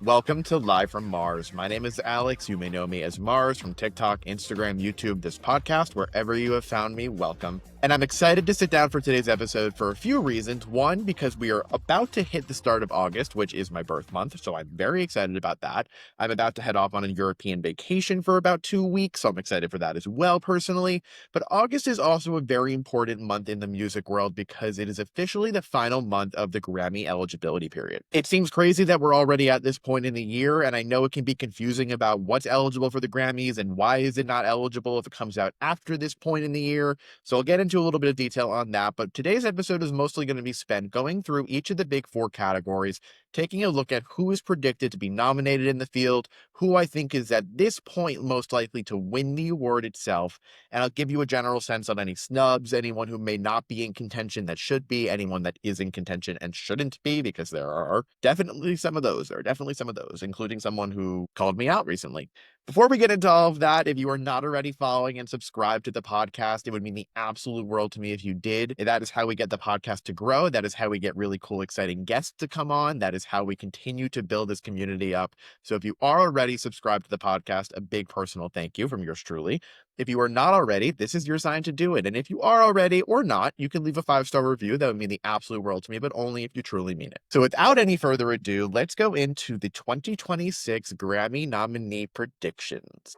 Welcome to Live from Mars. My name is Alex. You may know me as Mars from TikTok, Instagram, YouTube, this podcast, wherever you have found me, welcome. And I'm excited to sit down for today's episode for a few reasons. One, because we are about to hit the start of August, which is my birth month, so I'm very excited about that. I'm about to head off on a European vacation for about 2 weeks, so I'm excited for that as well, personally. But August is also a very important month in the music world because it is officially the final month of the Grammy eligibility period. It seems crazy that we're already at this point in the year, and I know it can be confusing about what's eligible for the Grammys and why is it not eligible if it comes out after this point in the year. So I'll get into a little bit of detail on that, but today's episode is mostly going to be spent going through each of the big four categories, taking a look at who is predicted to be nominated in the field, who I think is at this point most likely to win the award itself, and I'll give you a general sense on any snubs, anyone who may not be in contention that should be, anyone that is in contention and shouldn't be, because there are definitely some of those. There are definitely some of those, including someone who called me out recently. Before we get into all of that, if you are not already following and subscribed to the podcast, it would mean the absolute world to me if you did. That is how we get the podcast to grow. That is how we get really cool, exciting guests to come on. That is how we continue to build this community up. So if you are already subscribed to the podcast, a big personal thank you from yours truly. If you are not already, this is your sign to do it. And if you are already or not, you can leave a 5-star review. That would mean the absolute world to me, but only if you truly mean it. So without any further ado, let's go into the 2026 Grammy nominee predictions.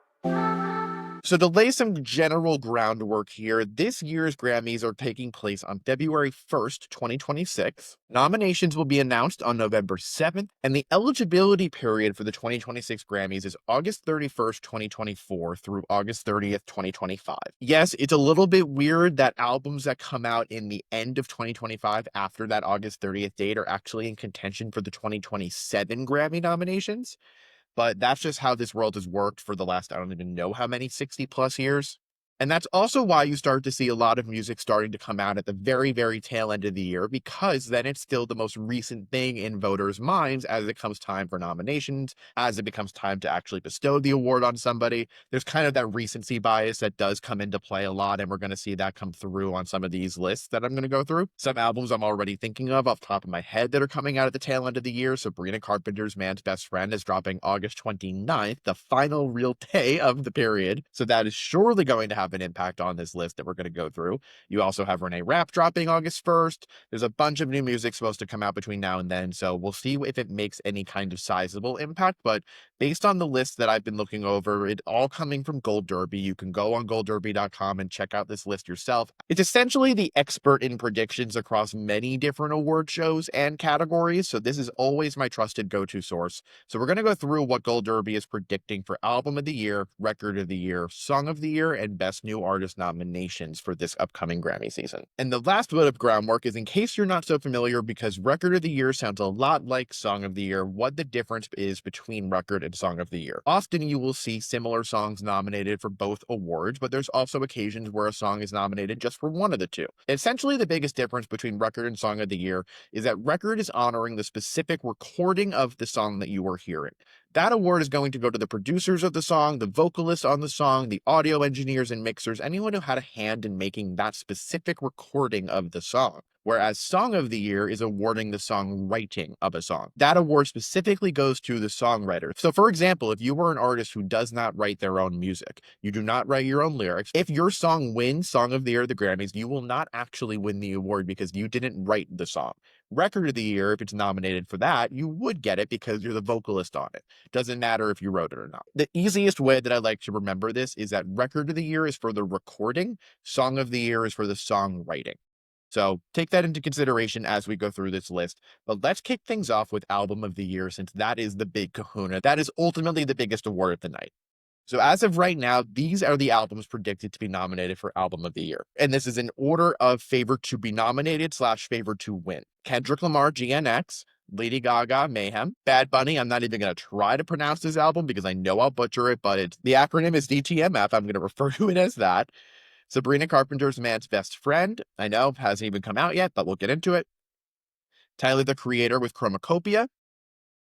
So to lay some general groundwork here, this year's Grammys are taking place on February 1st, 2026. Nominations will be announced on November 7th, and the eligibility period for the 2026 Grammys is August 31st, 2024 through August 30th, 2025. Yes, it's a little bit weird that albums that come out in the end of 2025 after that August 30th date are actually in contention for the 2027 Grammy nominations. But that's just how this world has worked for the last, I don't even know how many, 60 plus years. And that's also why you start to see a lot of music starting to come out at the very, very tail end of the year, because then it's still the most recent thing in voters' minds as it comes time for nominations, as it becomes time to actually bestow the award on somebody. There's kind of that recency bias that does come into play a lot, and we're going to see that come through on some of these lists that I'm going to go through. Some albums I'm already thinking of off the top of my head that are coming out at the tail end of the year. Sabrina Carpenter's Man's Best Friend is dropping August 29th, the final real day of the period. So that is surely going to have an impact on this list that we're going to go through. You also have Renee's Rap dropping August 1st. There's a bunch of new music supposed to come out between now and then, so we'll see if it makes any kind of sizable impact, but based on the list that I've been looking over, it all coming from Gold Derby. You can go on goldderby.com and check out this list yourself. It's essentially the expert in predictions across many different award shows and categories, so this is always my trusted go-to source. So we're going to go through what Gold Derby is predicting for Album of the Year, Record of the Year, Song of the Year, and Best New Artist nominations for this upcoming Grammy season. And the last bit of groundwork is in case you're not so familiar, because Record of the Year sounds a lot like Song of the Year, what the difference is between Record and Song of the Year. Often you will see similar songs nominated for both awards, but there's also occasions where a song is nominated just for one of the two. Essentially, the biggest difference between Record and Song of the Year is that Record is honoring the specific recording of the song that you are hearing. That award is going to go to the producers of the song, the vocalists on the song, the audio engineers and mixers, anyone who had a hand in making that specific recording of the song. Whereas Song of the Year is awarding the songwriting of a song. That award specifically goes to the songwriter. So for example, if you were an artist who does not write their own music, you do not write your own lyrics, if your song wins Song of the Year at the Grammys, you will not actually win the award because you didn't write the song. Record of the Year, if it's nominated for that, you would get it because you're the vocalist on it. Doesn't matter if you wrote it or not. The easiest way that I like to remember this is that Record of the Year is for the recording, Song of the Year is for the songwriting. So take that into consideration as we go through this list. But let's kick things off with Album of the Year, since that is the big kahuna. That is ultimately the biggest award of the night. So as of right now, these are the albums predicted to be nominated for Album of the Year. And this is in order of favor to be nominated / favor to win. Kendrick Lamar, GNX, Lady Gaga, Mayhem, Bad Bunny. I'm not even going to try to pronounce this album because I know I'll butcher it, but the acronym is DTMF. I'm going to refer to it as that. Sabrina Carpenter's Man's Best Friend. I know, hasn't even come out yet, but we'll get into it. Tyler, the Creator with Chromacopia.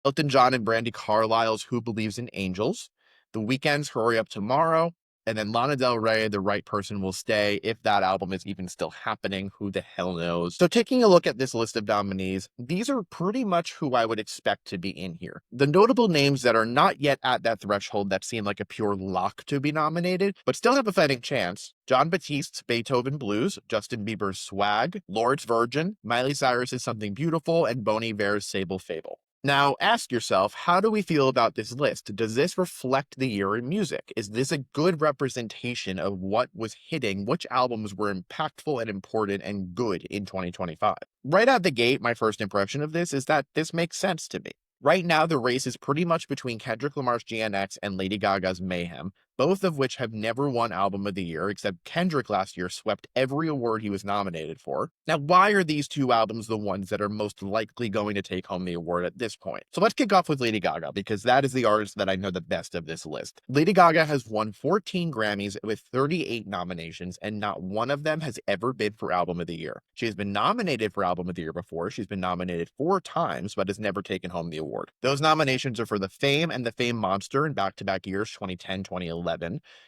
Elton John and Brandi Carlile's Who Believes in Angels. The Weeknd's Hurry Up Tomorrow. And then Lana Del Rey, The Right Person Will Stay. If that album is even still happening, who the hell knows? So taking a look at this list of nominees, these are pretty much who I would expect to be in here. The notable names that are not yet at that threshold that seem like a pure lock to be nominated, but still have a fighting chance: Jon Batiste's Beethoven Blues, Justin Bieber's Swag, Lord's Virgin, Miley Cyrus's Something Beautiful, and Bon Iver's Sable Fable. Now, ask yourself, how do we feel about this list? Does this reflect the year in music? Is this a good representation of what was hitting, which albums were impactful and important and good in 2025? Right out the gate, my first impression of this is that this makes sense to me. Right now, the race is pretty much between Kendrick Lamar's GNX and Lady Gaga's Mayhem, both of which have never won Album of the Year, except Kendrick last year swept every award he was nominated for. Now, why are these two albums the ones that are most likely going to take home the award at this point? So let's kick off with Lady Gaga, because that is the artist that I know the best of this list. Lady Gaga has won 14 Grammys with 38 nominations, and not one of them has ever been for Album of the Year. She has been nominated for Album of the Year before. She's been nominated 4 times, but has never taken home the award. Those nominations are for the Fame and the Fame Monster in back-to-back years, 2010, 2011.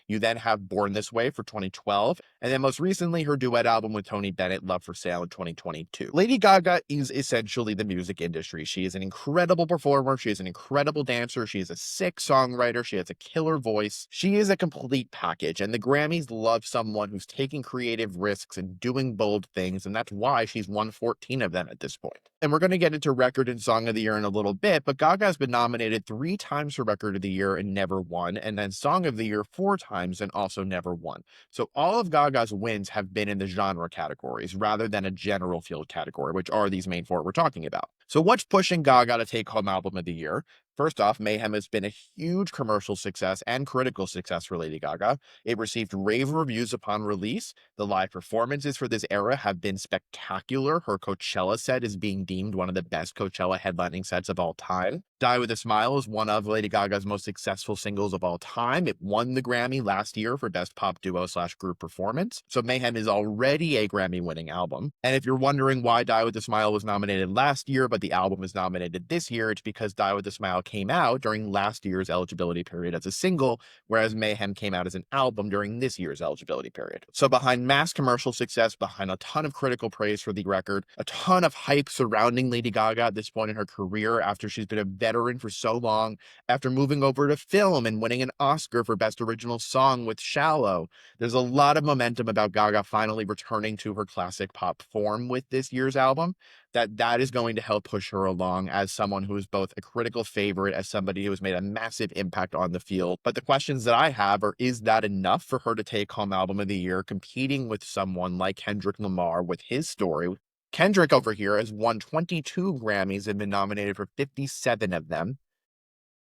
You then have Born This Way for 2012, and then most recently her duet album with Tony Bennett, Love for Sale, in 2022. Lady Gaga is essentially the music industry. She is an incredible performer. She is an incredible dancer. She is a sick songwriter. She has a killer voice. She is a complete package, and the Grammys love someone who's taking creative risks and doing bold things, and that's why she's won 14 of them at this point. And we're going to get into Record and Song of the Year in a little bit, but Gaga has been nominated 3 times for Record of the Year and never won, and then Song of the Year 4 times and also never won. So all of Gaga's wins have been in the genre categories rather than a general field category, which are these main 4 we're talking about. So what's pushing Gaga to take home Album of the Year? First off, Mayhem has been a huge commercial success and critical success for Lady Gaga. It received rave reviews upon release. The live performances for this era have been spectacular. Her Coachella set is being deemed one of the best Coachella headlining sets of all time. Die With a Smile is one of Lady Gaga's most successful singles of all time. It won the Grammy last year for Best Pop Duo/Group Performance. So Mayhem is already a Grammy-winning album. And if you're wondering why Die With a Smile was nominated last year, but the album is nominated this year, it's because Die With a Smile came out during last year's eligibility period as a single, whereas Mayhem came out as an album during this year's eligibility period. So behind mass commercial success, behind a ton of critical praise for the record, a ton of hype surrounding Lady Gaga at this point in her career after she's been a veteran for so long, after moving over to film and winning an Oscar for Best Original Song with Shallow, there's a lot of momentum about Gaga finally returning to her classic pop form with this year's album. That is going to help push her along as someone who is both a critical favorite, as somebody who has made a massive impact on the field. But the questions that I have are, is that enough for her to take home Album of the Year, competing with someone like Kendrick Lamar with his story? Kendrick over here has won 22 Grammys and been nominated for 57 of them.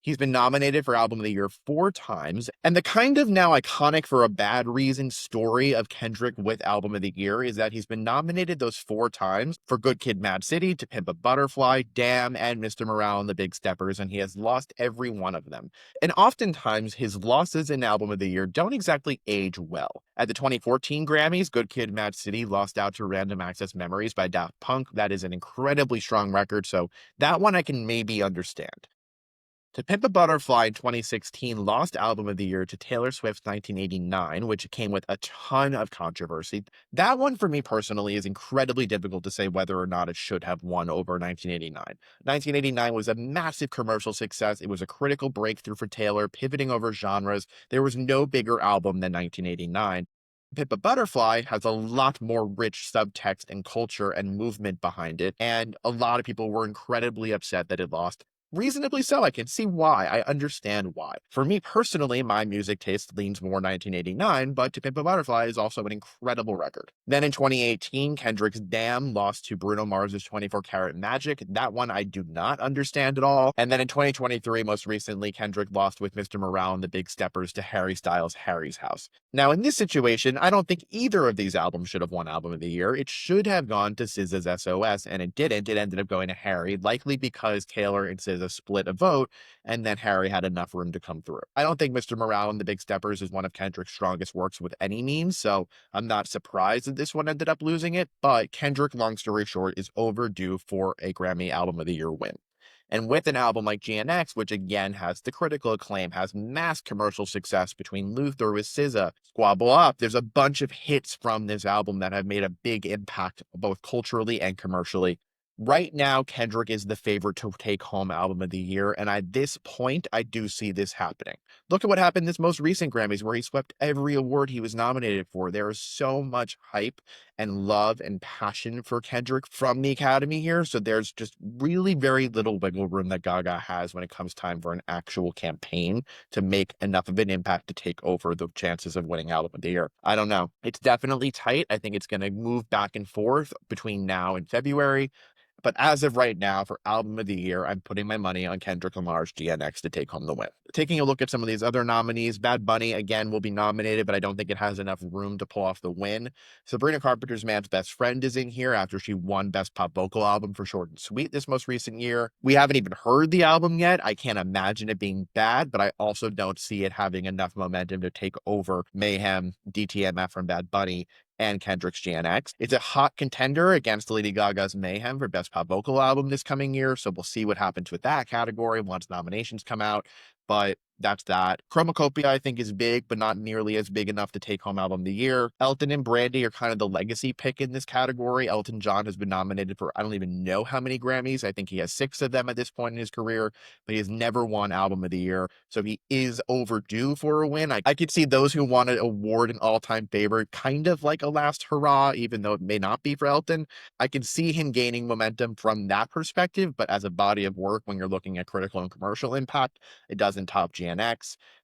He's been nominated for Album of the Year 4 times, and the kind of now iconic for a bad reason story of Kendrick with Album of the Year is that he's been nominated those 4 times for Good Kid, Mad City, To Pimp a Butterfly, Damn, and Mr. Morale and the Big Steppers, and he has lost every one of them. And oftentimes, his losses in Album of the Year don't exactly age well. At the 2014 Grammys, Good Kid, Mad City lost out to Random Access Memories by Daft Punk. That is an incredibly strong record, so that one I can maybe understand. To Pimp a Butterfly in 2016 lost Album of the Year to Taylor Swift's 1989, which came with a ton of controversy. That one, for me personally, is incredibly difficult to say whether or not it should have won over 1989. 1989 was a massive commercial success. It was a critical breakthrough for Taylor, pivoting over genres. There was no bigger album than 1989. Pimp a Butterfly has a lot more rich subtext and culture and movement behind it, and a lot of people were incredibly upset that it lost. Reasonably so. I can see why. I understand why. For me personally, my music taste leans more 1989, but To Pimp a Butterfly is also an incredible record. Then in 2018, Kendrick's Damn lost to Bruno Mars's 24 Karat Magic. That one I do not understand at all. And then in 2023, most recently, Kendrick lost with Mr. Morale and the Big Steppers to Harry Styles' Harry's House. Now, in this situation, I don't think either of these albums should have won Album of the Year. It should have gone to SZA's SOS, and it didn't. It ended up going to Harry, likely because Taylor and SZA split a vote, and then Harry had enough room to come through. I don't think Mr. Morale and the Big Steppers is one of Kendrick's strongest works with any means, so I'm not surprised that this one ended up losing it, but Kendrick, long story short, is overdue for a Grammy Album of the Year win. And with an album like GNX, which again has the critical acclaim, has mass commercial success between Luther with SZA, Squabble Up, there's a bunch of hits from this album that have made a big impact both culturally and commercially. Right now, Kendrick is the favorite to take home album of the year, and at this point, I do see this happening. Look at what happened this most recent Grammys, where he swept every award he was nominated for. There is so much hype and love and passion for Kendrick from the Academy here, so there's just really very little wiggle room that Gaga has when it comes time for an actual campaign to make enough of an impact to take over the chances of winning album of the year. I don't know. It's definitely tight. I think it's going to move back and forth between now and February. But as of right now, for album of the year, I'm putting my money on Kendrick Lamar's GNX to take home the win. Taking a look at some of these other nominees, Bad Bunny, again, will be nominated, but I don't think it has enough room to pull off the win. Sabrina Carpenter's Man's Best Friend is in here after she won Best Pop Vocal Album for Short and Sweet this most recent year. We haven't even heard the album yet. I can't imagine it being bad, but I also don't see it having enough momentum to take over Mayhem, DTMF from Bad Bunny, and Kendrick's GNX. It's a hot contender against Lady Gaga's Mayhem for Best Pop Vocal Album this coming year, so we'll see what happens with that category once nominations come out. But that's that. Chromacopia, I think, is big, but not nearly as big enough to take home album of the year. Elton and Brandy are kind of the legacy pick in this category. Elton John has been nominated for I don't even know how many Grammys. I think he has 6 of them at this point in his career, but he has never won album of the year. So he is overdue for a win. I could see those who want to award an all-time favorite kind of like a last hurrah, even though it may not be for Elton. I can see him gaining momentum from that perspective, but as a body of work, when you're looking at critical and commercial impact, it doesn't top GNX.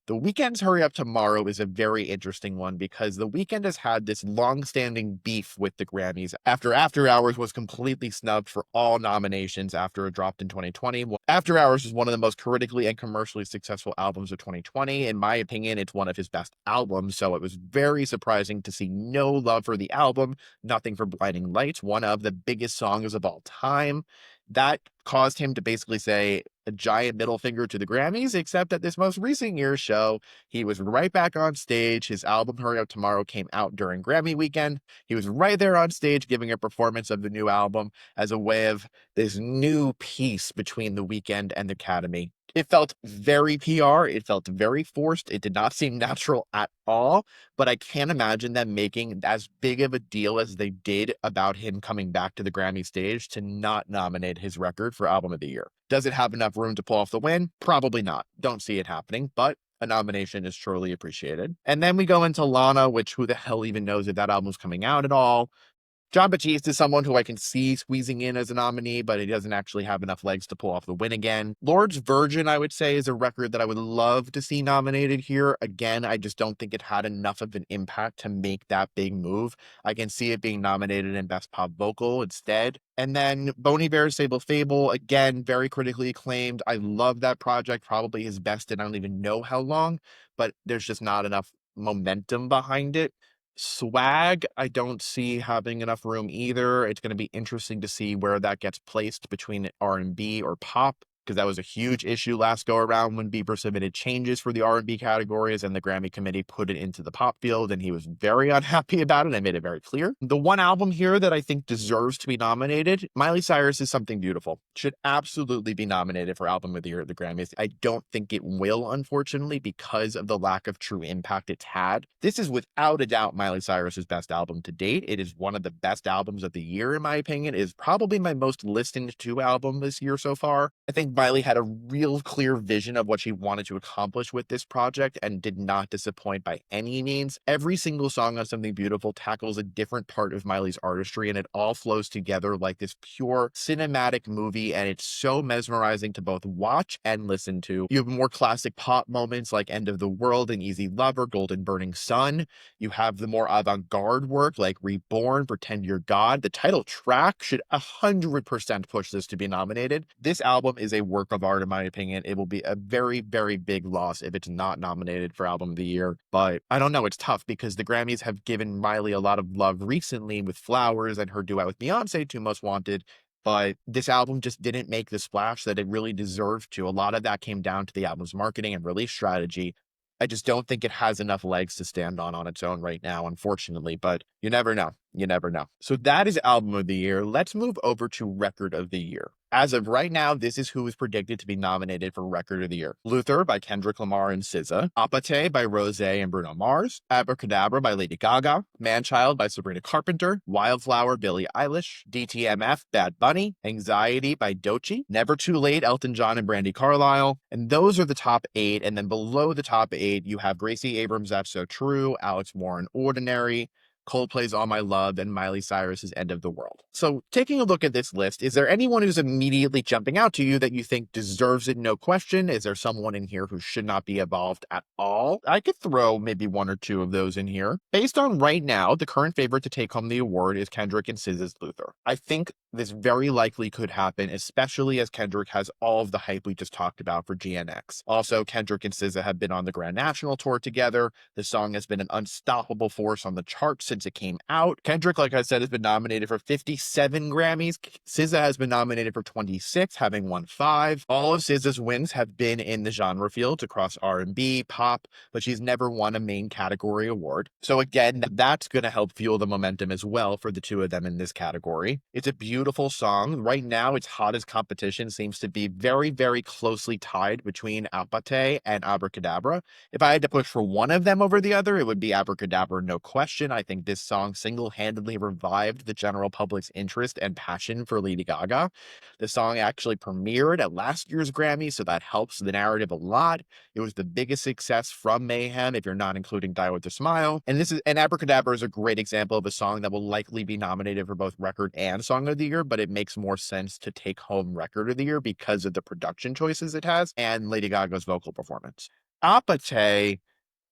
The Weeknd's Hurry Up Tomorrow is a very interesting one because The Weeknd has had this long-standing beef with the Grammys after After Hours was completely snubbed for all nominations after it dropped in 2020. After Hours is one of the most critically and commercially successful albums of 2020. In my opinion, it's one of his best albums, so it was very surprising to see no love for the album, nothing for Blinding Lights, one of the biggest songs of all time. That caused him to basically say a giant middle finger to the Grammys, except at this most recent year's show, he was right back on stage. His album Hurry Up Tomorrow came out during Grammy weekend. He was right there on stage giving a performance of the new album as a way of this new peace between the Weeknd and the Academy. It felt very PR. It felt very forced. It did not seem natural at all, but I can't imagine them making as big of a deal as they did about him coming back to the Grammy stage to not nominate his record for Album of the Year. Does it have enough room to pull off the win? Probably not. Don't see it happening, but a nomination is surely appreciated. And then we go into Lana, which who the hell even knows if that album's coming out at all. John Batiste is someone who I can see squeezing in as a nominee, but he doesn't actually have enough legs to pull off the win again. Lord's Virgin, I would say, is a record that I would love to see nominated here. Again, I just don't think it had enough of an impact to make that big move. I can see it being nominated in Best Pop Vocal instead. And then Bon Iver's Sable Fable, again, very critically acclaimed. I love that project, probably his best in I don't even know how long, but there's just not enough momentum behind it. Swag, I don't see having enough room either. It's going to be interesting to see where that gets placed between R&B or pop, because that was a huge issue last go around when Bieber submitted changes for the R&B categories and the Grammy committee put it into the pop field, and he was very unhappy about it. I made it very clear. The one album here that I think deserves to be nominated, Miley Cyrus is Something Beautiful. Should absolutely be nominated for Album of the Year at the Grammys. I don't think it will, unfortunately, because of the lack of true impact it's had. This is without a doubt Miley Cyrus's best album to date. It is one of the best albums of the year, in my opinion. It is probably my most listened to album this year so far. I think Miley had a real clear vision of what she wanted to accomplish with this project and did not disappoint by any means. Every single song on Something Beautiful tackles a different part of Miley's artistry, and it all flows together like this pure cinematic movie, and it's so mesmerizing to both watch and listen to. You have more classic pop moments like End of the World and Easy Lover, Golden Burning Sun. You have the more avant-garde work like Reborn, Pretend You're God. The title track should 100% push this to be nominated. This album is a work of art, in my opinion. It will be a very, very big loss if it's not nominated for Album of the Year. But I don't know. It's tough because the Grammys have given Miley a lot of love recently with Flowers and her duet with Beyonce, Two Most Wanted. But this album just didn't make the splash that it really deserved to. A lot of that came down to the album's marketing and release strategy. I just don't think it has enough legs to stand on its own right now, unfortunately, but you never know. You never know. So that is Album of the Year. Let's move over to Record of the Year. As of right now, this is who is predicted to be nominated for Record of the Year. Luther by Kendrick Lamar and SZA, Apate by Rosé and Bruno Mars, Abracadabra by Lady Gaga, Manchild by Sabrina Carpenter, Wildflower Billie Eilish, DTMF Bad Bunny, Anxiety by Doechii, Never Too Late Elton John and Brandy Carlisle, and those are the top 8, and then below the top 8, you have Gracie Abrams' That's So True, Alex Warren Ordinary, Coldplay's All My Love, and Miley Cyrus's End of the World. So taking a look at this list, is there anyone who's immediately jumping out to you that you think deserves it, no question? Is there someone in here who should not be involved at all? I could throw maybe 1 or 2 of those in here. Based on right now, the current favorite to take home the award is Kendrick and SZA's Luther. I think this very likely could happen, especially as Kendrick has all of the hype we just talked about for GNX. Also, Kendrick and SZA have been on the Grand National Tour together. The song has been an unstoppable force on the charts since it came out. Kendrick, like I said, has been nominated for 57 Grammys. SZA has been nominated for 26, having won 5. All of SZA's wins have been in the genre fields across R&B, pop, but she's never won a main category award. So again, that's going to help fuel the momentum as well for the two of them in this category. It's a beautiful song. Right now, its hottest competition seems to be very, very closely tied between Apate and Abracadabra. If I had to push for one of them over the other, it would be Abracadabra, no question. I think this song single-handedly revived the general public's interest and passion for Lady Gaga. The song actually premiered at last year's Grammy, so that helps the narrative a lot. It was the biggest success from Mayhem, if you're not including Die With a Smile. And Abracadabra is a great example of a song that will likely be nominated for both Record and Song of the Year, but it makes more sense to take home Record of the Year because of the production choices it has and Lady Gaga's vocal performance. Apate,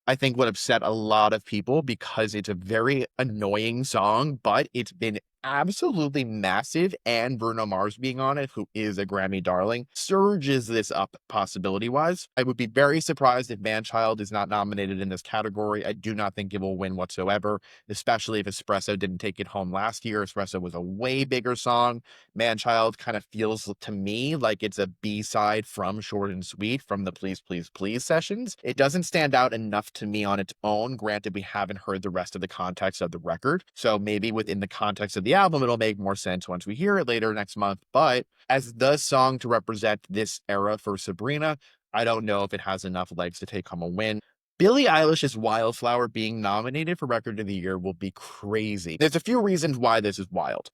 I think, would upset a lot of people because it's a very annoying song, but it's been absolutely massive, and Bruno Mars being on it, who is a Grammy darling, surges this up possibility-wise. I would be very surprised if Manchild is not nominated in this category. I do not think it will win whatsoever, especially if Espresso didn't take it home last year. Espresso was a way bigger song. Manchild kind of feels to me like it's a B-side from Short and Sweet from the Please Please Please sessions. It doesn't stand out enough to me on its own. Granted, we haven't heard the rest of the context of the record, so maybe within the context of the album, it'll make more sense once we hear it later next month. But as the song to represent this era for Sabrina, I don't know if it has enough legs to take home a win. Billie Eilish's Wildflower being nominated for Record of the Year will be crazy. There's a few reasons why this is wild.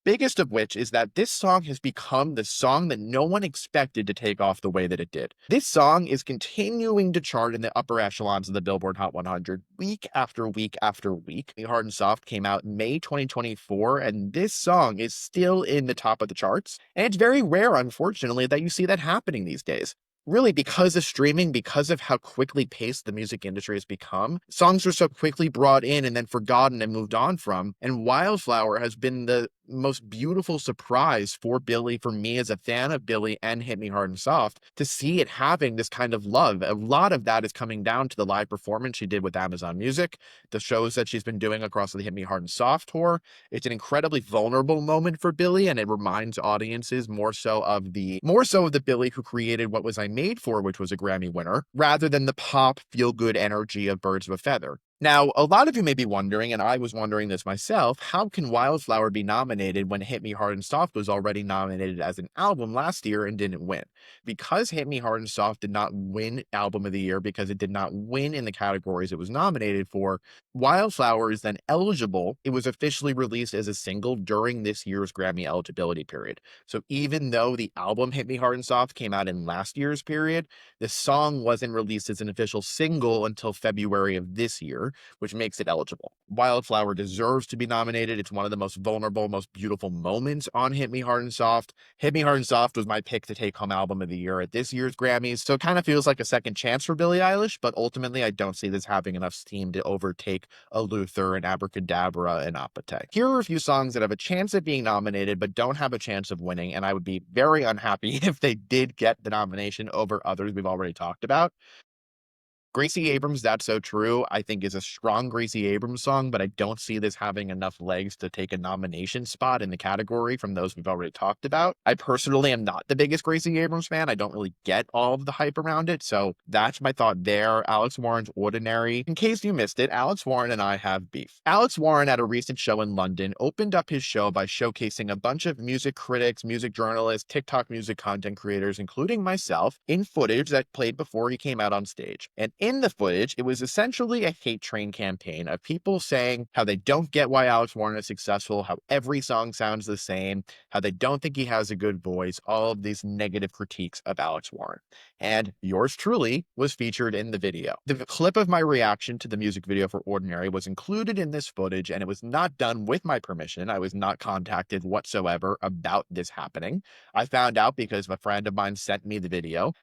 Biggest of which is that this song has become the song that no one expected to take off the way that it did. This song is continuing to chart in the upper echelons of the Billboard Hot 100 week after week after week. Hard and Soft came out in May 2024, and this song is still in the top of the charts. And it's very rare, unfortunately, that you see that happening these days. Really, because of streaming, because of how quickly paced the music industry has become, songs are so quickly brought in and then forgotten and moved on from. And Wildflower has been the most beautiful surprise for Billie, for me as a fan of Billie and Hit Me Hard and Soft, to see it having this kind of love. A lot of that is coming down to the live performance she did with Amazon Music, the shows that she's been doing across the Hit Me Hard and Soft tour. It's an incredibly vulnerable moment for Billie, and it reminds audiences more so of the Billie who created What Was I Made For, which was a Grammy winner, rather than the pop feel-good energy of Birds of a Feather. Now, a lot of you may be wondering, and I was wondering this myself, how can Wildflower be nominated when Hit Me Hard and Soft was already nominated as an album last year and didn't win? Because Hit Me Hard and Soft did not win Album of the Year, because it did not win in the categories it was nominated for, Wildflower is then eligible. It was officially released as a single during this year's Grammy eligibility period. So even though the album Hit Me Hard and Soft came out in last year's period, the song wasn't released as an official single until February of this year, which makes it eligible. Wildflower deserves to be nominated. It's one of the most vulnerable, most beautiful moments on Hit Me Hard and Soft. Hit Me Hard and Soft was my pick to take home Album of the Year at this year's Grammys, so it kind of feels like a second chance for Billie Eilish, but ultimately I don't see this having enough steam to overtake a Luther and Abracadabra and Apate. Here are a few songs that have a chance of being nominated but don't have a chance of winning, and I would be very unhappy if they did get the nomination over others we've already talked about. Gracie Abrams' That's So True, I think is a strong Gracie Abrams song, but I don't see this having enough legs to take a nomination spot in the category from those we've already talked about. I personally am not the biggest Gracie Abrams fan. I don't really get all of the hype around it, so that's my thought there. Alex Warren's Ordinary. In case you missed it, Alex Warren and I have beef. Alex Warren, at a recent show in London, opened up his show by showcasing a bunch of music critics, music journalists, TikTok music content creators, including myself, in footage that played before he came out on stage. And in the footage, it was essentially a hate train campaign of people saying how they don't get why Alex Warren is successful, how every song sounds the same, how they don't think he has a good voice, all of these negative critiques of Alex Warren. And yours truly was featured in the video. The clip of my reaction to the music video for Ordinary was included in this footage, and it was not done with my permission. I was not contacted whatsoever about this happening. I found out because a friend of mine sent me the video.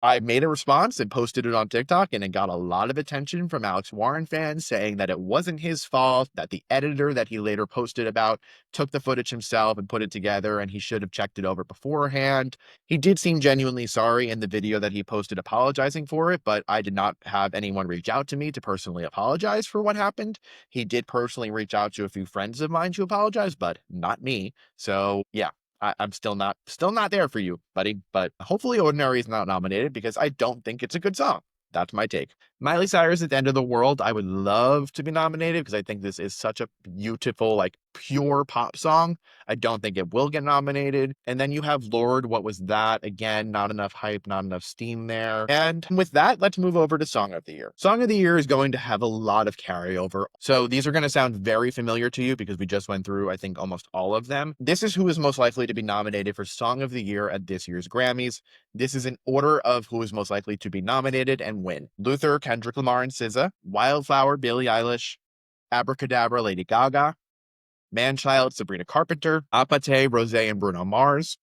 I made a response and posted it on TikTok, and it got a lot of attention from Alex Warren fans saying that it wasn't his fault, that the editor that he later posted about took the footage himself and put it together, and he should have checked it over beforehand. He did seem genuinely sorry in the video that he posted apologizing for it, but I did not have anyone reach out to me to personally apologize for what happened. He did personally reach out to a few friends of mine to apologize, but not me. So yeah. I'm still not there for you, buddy, but hopefully Ordinary is not nominated because I don't think it's a good song. That's my take. Miley Cyrus at the End of the World, I would love to be nominated because I think this is such a beautiful, like, pure pop song. I don't think it will get nominated. And then you have Lord, What Was That? Again, not enough hype, not enough steam there. And with that, let's move over to Song of the Year. Song of the Year is going to have a lot of carryover. So these are going to sound very familiar to you because we just went through, I think, almost all of them. This is who is most likely to be nominated for Song of the Year at this year's Grammys. This is an order of who is most likely to be nominated and win. Luther, Kendrick Lamar, and SZA. Wildflower, Billie Eilish. Abracadabra, Lady Gaga. Manchild, Sabrina Carpenter. Apate, Rosé and Bruno Mars.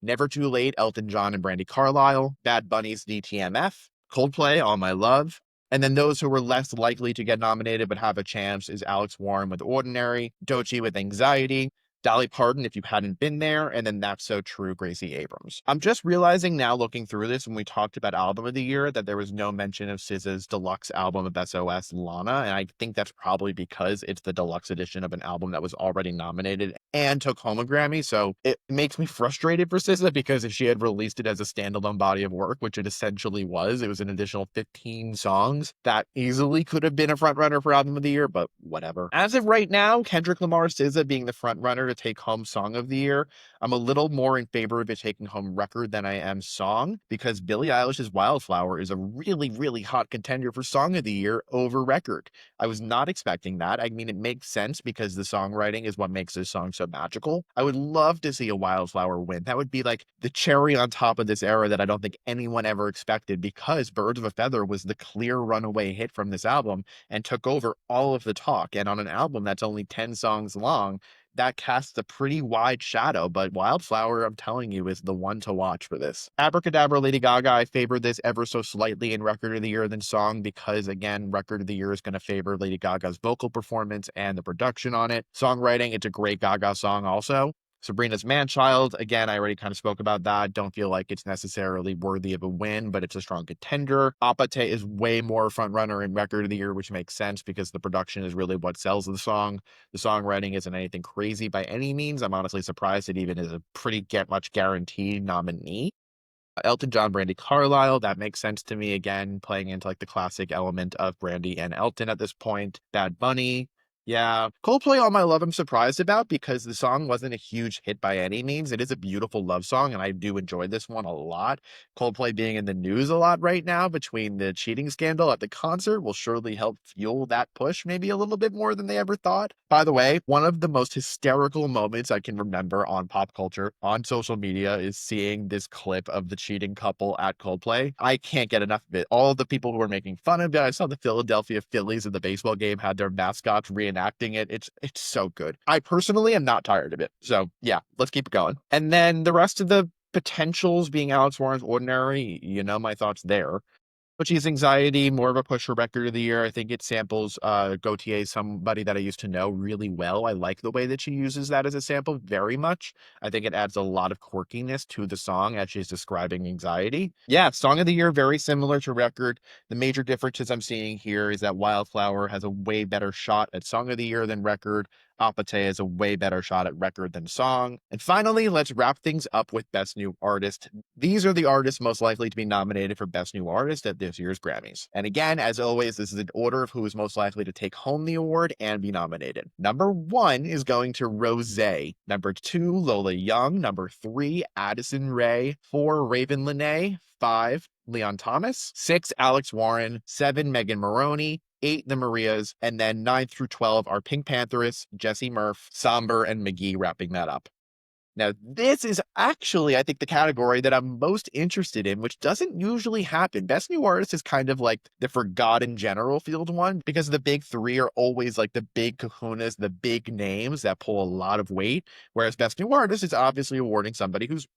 Never Too Late, Elton John and Brandy Carlisle. Bad Bunny's DTMF. Coldplay, All My Love. And then those who were less likely to get nominated but have a chance is Alex Warren with Ordinary, Doechii with Anxiety, Dolly Parton, If You Hadn't Been There, and then That's So True, Gracie Abrams. I'm just realizing now, looking through this, when we talked about Album of the Year, that there was no mention of SZA's deluxe album of SOS, Lana, and I think that's probably because it's the deluxe edition of an album that was already nominated and took home a Grammy, so it makes me frustrated for SZA because if she had released it as a standalone body of work, which it essentially was, it was an additional 15 songs, that easily could have been a frontrunner for Album of the Year, but whatever. As of right now, Kendrick Lamar, SZA being the frontrunner to take home Song of the Year. I'm a little more in favor of it taking home record than I am song because Billie Eilish's Wildflower is a really, really hot contender for Song of the Year over record. I was not expecting that. I mean, it makes sense because the songwriting is what makes this song so magical. I would love to see a Wildflower win. That would be like the cherry on top of this era that I don't think anyone ever expected because Birds of a Feather was the clear runaway hit from this album and took over all of the talk. And on an album that's only 10 songs long, that casts a pretty wide shadow, but Wildflower, I'm telling you, is the one to watch for this. Abracadabra, Lady Gaga, I favor this ever so slightly in Record of the Year than Song because, again, Record of the Year is going to favor Lady Gaga's vocal performance and the production on it. Songwriting, it's a great Gaga song also. Sabrina's Manchild, again, I already kind of spoke about that. Don't feel like it's necessarily worthy of a win, but it's a strong contender. Apate is way more frontrunner in Record of the Year, which makes sense because the production is really what sells the song. The songwriting isn't anything crazy by any means. I'm honestly surprised it even is a pretty much guaranteed nominee. Elton John, Brandy Carlisle, that makes sense to me, again, playing into like the classic element of Brandy and Elton at this point. Bad Bunny. Yeah, Coldplay, All My Love, I'm surprised about because the song wasn't a huge hit by any means. It is a beautiful love song, and I do enjoy this one a lot. Coldplay being in the news a lot right now between the cheating scandal at the concert will surely help fuel that push maybe a little bit more than they ever thought. By the way, one of the most hysterical moments I can remember on pop culture, on social media, is seeing this clip of the cheating couple at Coldplay. I can't get enough of it. All the people who were making fun of it, I saw the Philadelphia Phillies in the baseball game had their mascots reenacting it. It's so good. I personally am not tired of it. So yeah, let's keep it going. And then the rest of the potentials being Alex Warren's Ordinary, you know my thoughts there. But she's Anxiety, more of a pusher record of the year. I think it samples Gautier, somebody that I used to know really well. I like the way that she uses that as a sample very much. I think it adds a lot of quirkiness to the song as she's describing anxiety. Yeah, song of the year, very similar to record. The major differences I'm seeing here is that Wildflower has a way better shot at song of the year than record. Apate has a way better shot at record than song. And finally, let's wrap things up with Best New Artist. These are the artists most likely to be nominated for Best New Artist at this year's Grammys. And again, as always, this is an order of who is most likely to take home the award and be nominated. Number 1 is going to Rosé. Number 2, Lola Young. Number 3, Addison Rae. 4, Ravyn Lenae. 5, Leon Thomas. 6, Alex Warren. 7, Megan Moroney. 8, the Marias, and then 9 through 12 are Pink Pantheress, Jesse Murph, Somber, and McGee wrapping that up. Now, this is actually, I think, the category that I'm most interested in, which doesn't usually happen. Best New Artist is kind of like the forgotten general field one because the big three are always like the big kahunas, the big names that pull a lot of weight, whereas Best New Artist is obviously awarding somebody who's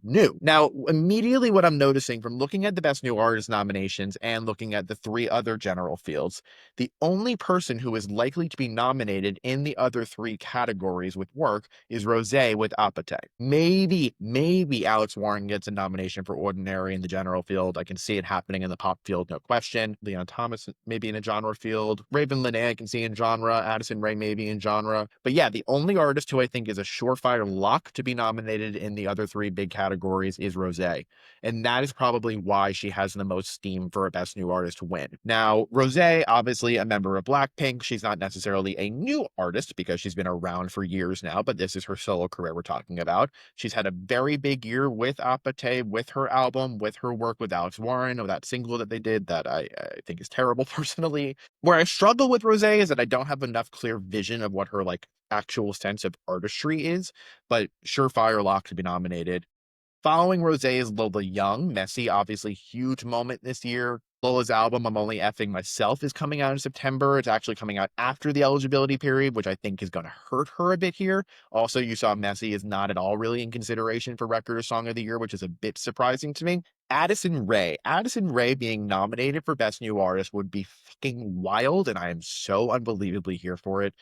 new. Now, immediately what I'm noticing from looking at the Best New Artist nominations and looking at the 3 other general fields, the only person who is likely to be nominated in the other 3 categories with work is Rosé with Apate. Maybe Alex Warren gets a nomination for Ordinary in the general field. I can see it happening in the pop field, no question. Leon Thomas maybe in a genre field. Ravyn Lenae I can see in genre. Addison Rae maybe in genre. But yeah, the only artist who I think is a surefire lock to be nominated in the other 3 big categories is Rosé. And that is probably why she has the most steam for a Best New Artist win. Now, Rosé, obviously a member of Blackpink. She's not necessarily a new artist because she's been around for years now, but this is her solo career we're talking about. She's had a very big year with Apate, with her album, with her work with Alex Warren, or that single that they did that I think is terrible personally. Where I struggle with Rosé is that I don't have enough clear vision of what her actual sense of artistry is, but surefire lock to be nominated. Following Rosé is Lola Young. Messy, obviously huge moment this year. Lola's album, I'm Only Effing Myself, is coming out in September. It's actually coming out after the eligibility period, which I think is going to hurt her a bit here. Also, you saw Messy is not at all really in consideration for Record or Song of the Year, which is a bit surprising to me. Addison Rae. Addison Rae being nominated for Best New Artist would be fucking wild, and I am so unbelievably here for it.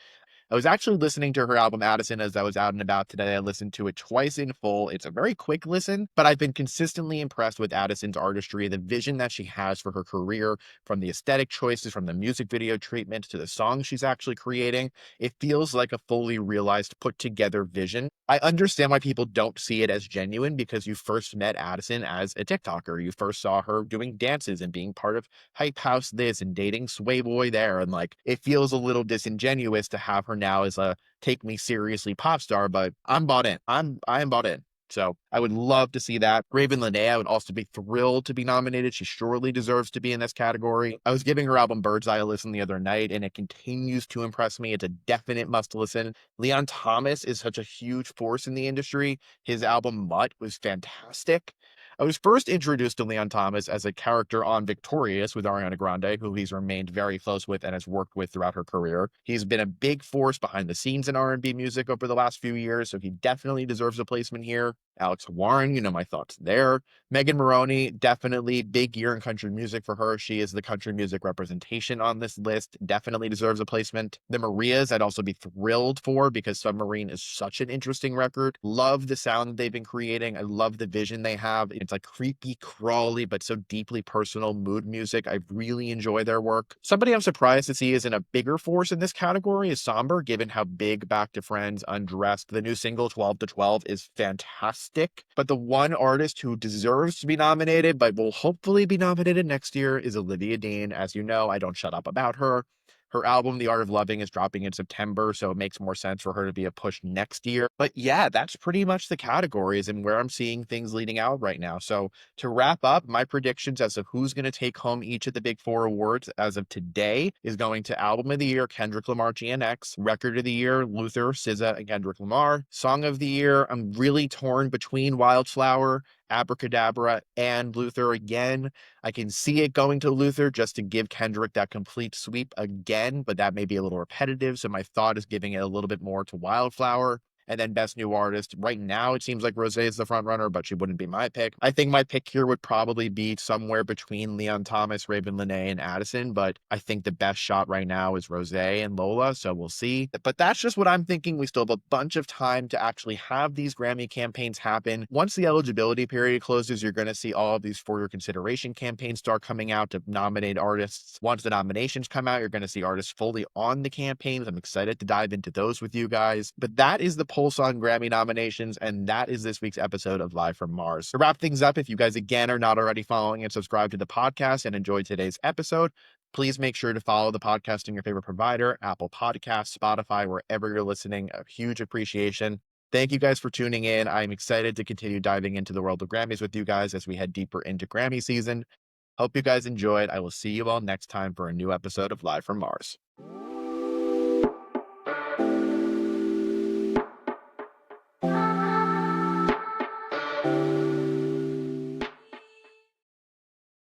I was actually listening to her album Addison as I was out and about today. I listened to it twice in full. It's a very quick listen, but I've been consistently impressed with Addison's artistry, the vision that she has for her career, from the aesthetic choices, from the music video treatment to the songs she's actually creating. It feels like a fully realized, put together vision. I understand why people don't see it as genuine because you first met Addison as a TikToker. You first saw her doing dances and being part of Hype House this and dating Sway Boy there. And it feels a little disingenuous to have her now as a take me seriously pop star, but I'm bought in. I am bought in. So I would love to see that. Ravyn Lenae, I would also be thrilled to be nominated. She surely deserves to be in this category. I was giving her album Bird's Eye a listen the other night, and it continues to impress me. It's a definite must listen. Leon Thomas is such a huge force in the industry. His album Mutt was fantastic. I was first introduced to Leon Thomas as a character on Victorious with Ariana Grande, who he's remained very close with and has worked with throughout her career. He's been a big force behind the scenes in R&B music over the last few years, so he definitely deserves a placement here. Alex Warren, my thoughts there. Megan Moroney, definitely big year in country music for her. She is the country music representation on this list. Definitely deserves a placement. The Marias, I'd also be thrilled for because Submarine is such an interesting record. Love the sound that they've been creating. I love the vision they have. It's creepy, crawly, but so deeply personal mood music. I really enjoy their work. Somebody I'm surprised to see is in a bigger force in this category is Somber, given how big Back to Friends, Undressed, the new single 12 to 12 is fantastic. But the one artist who deserves to be nominated, but will hopefully be nominated next year, is Olivia Dean. As you know, I don't shut up about her. Her album, The Art of Loving, is dropping in September, so it makes more sense for her to be a push next year. But yeah, that's pretty much the categories and where I'm seeing things leading out right now. So to wrap up, my predictions as to who's going to take home each of the big 4 awards as of today is going to Album of the Year, Kendrick Lamar, GNX. Record of the Year, Luther, SZA, and Kendrick Lamar. Song of the Year, I'm really torn between Wildflower, Abracadabra, and Luther again. I can see it going to Luther just to give Kendrick that complete sweep again, but that may be a little repetitive, so my thought is giving it a little bit more to Wildflower. And then Best New Artist, right now it seems like Rosé is the front runner, but she wouldn't be my pick. I think my pick here would probably be somewhere between Leon Thomas, Ravyn, Lenae, and Addison, but I think the best shot right now is Rosé and Lola, so we'll see. But that's just what I'm thinking. We still have a bunch of time to actually have these Grammy campaigns happen. Once the eligibility period closes, you're going to see all of these for your consideration campaigns start coming out to nominate artists. Once the nominations come out, you're going to see artists fully on the campaigns. I'm excited to dive into those with you guys. But that is the pulse on Grammy nominations, and that is this week's episode of Live from Mars. To wrap things up, if you guys again are not already following and subscribe to the podcast and enjoyed today's episode, please make sure to follow the podcast on your favorite provider, Apple Podcasts, Spotify, wherever you're listening. A huge appreciation. Thank you guys for tuning in. I'm excited to continue diving into the world of Grammys with you guys as we head deeper into Grammy season. Hope you guys enjoyed. I will see you all next time for a new episode of Live from Mars.